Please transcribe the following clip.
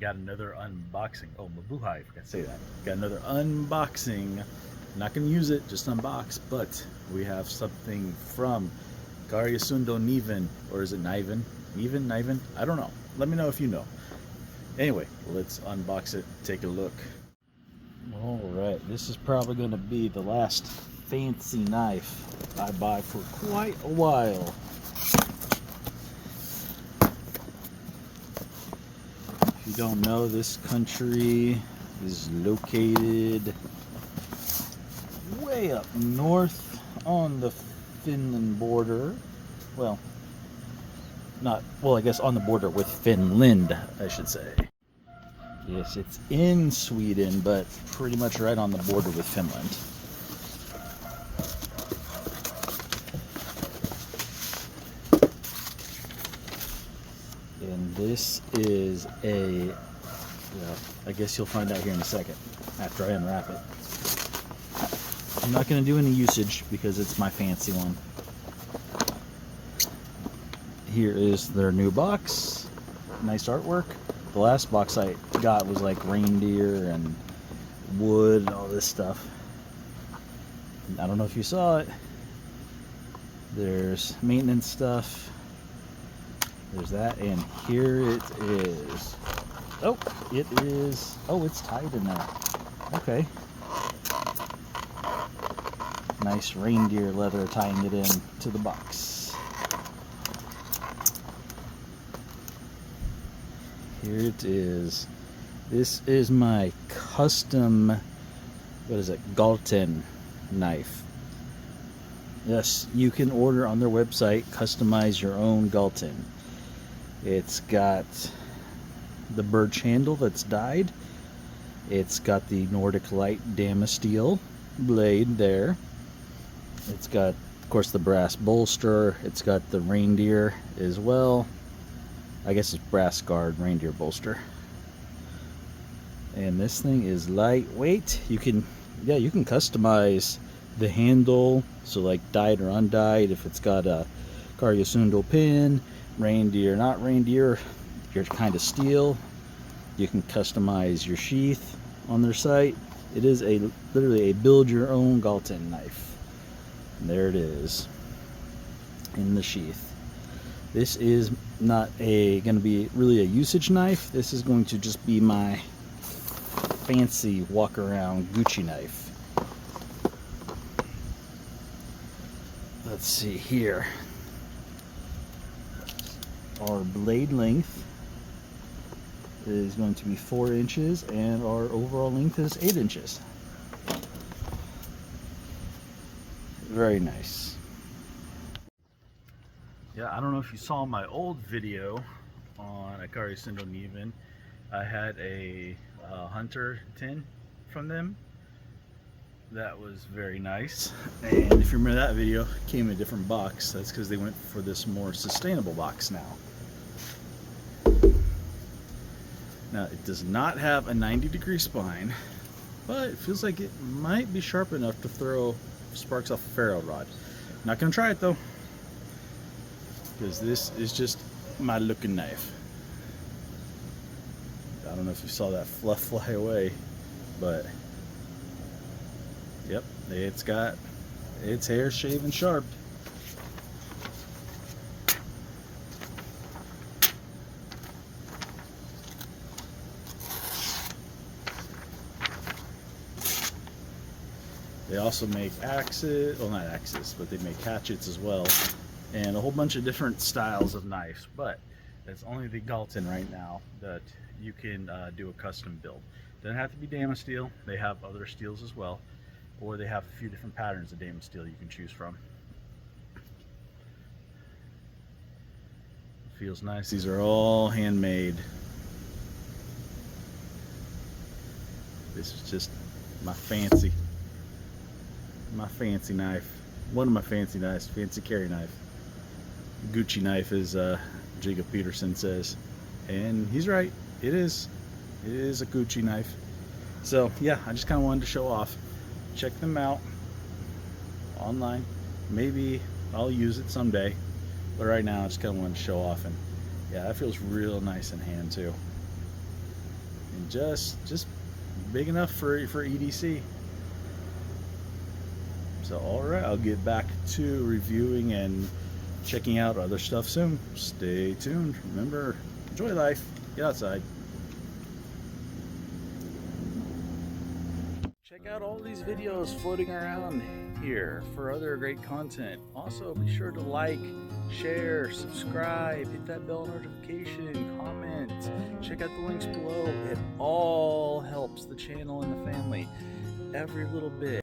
got another unboxing. Oh, Mabuhay, I forgot to say that. Got another unboxing. Not going to use it, just unbox, but we have something from Karesuando Galten, or is it Niven? Niven? I don't know. Let me know if you know. Anyway, let's unbox it, take a look. Alright, this is probably going to be the last fancy knife I buy for quite a while. If you don't know, this country is located way up north on the Finland border. Well, I guess on the border with Finland, I should say. Yes, it's in Sweden, but pretty much right on the border with Finland. And this is I guess you'll find out here in a second after I unwrap it. I'm not going to do any usage because it's my fancy one. Here is their new box. Nice artwork. The last box I got was like reindeer and wood and all this stuff. I don't know if you saw it. There's maintenance stuff. There's that, and here it is. Oh, it is. Oh, it's tied in there. Okay. Nice reindeer leather tying it in to the box. Here it is. This is my custom, what is it, Galten knife. Yes, you can order on their website, customize your own Galten. It's got the birch handle that's dyed. It's got the Nordic Light damasteel blade there. It's got, of course, the brass bolster. It's got the reindeer as well. I guess it's brass guard reindeer bolster. And this thing is lightweight. You can customize the handle, so like dyed or undyed, if it's got a Karesuando pin, reindeer, not reindeer, your kind of steel. You can customize your sheath on their site. It is literally a build your own Galten knife. And there it is in the sheath. This is not going to be really a usage knife. This is going to just be my fancy walk around Gucci knife. Let's see here. Our blade length is going to be 4 inches and our overall length is 8 inches. Very nice. Yeah, I don't know if you saw my old video on a Karesuando Galten. I had a hunter tin from them. That was very nice. And if you remember that video, it came in a different box. That's because they went for this more sustainable box now. Now, it does not have a 90-degree spine, but it feels like it might be sharp enough to throw sparks off a ferro rod. Not gonna try it though, because this is just my looking knife. I don't know if you saw that fluff fly away, but yep, it's got its hair shaven sharp. They also make axes, well, not axes, but they make hatchets as well, and a whole bunch of different styles of knives, but it's only the Galten right now that you can do a custom build. Doesn't have to be damasteel. They have other steels as well, or they have a few different patterns of damasteel you can choose from. Feels nice. These are all handmade. This is just my fancy knife. One of my fancy knives, fancy carry knife. Gucci knife, as Jacob Peterson says, and he's right. It is a Gucci knife. So yeah, I just kind of wanted to show off. Check them out online. Maybe I'll use it someday, but right now I just kind of wanted to show off. And yeah, that feels real nice in hand too. and just big enough for EDC. So all right, I'll get back to reviewing and checking out other stuff soon. Stay tuned. Remember, enjoy life. Get outside. Check out all these videos floating around here for other great content. Also, be sure to like, share, subscribe, hit that bell notification, comment, check out the links below. It all helps the channel and the family. Every little bit.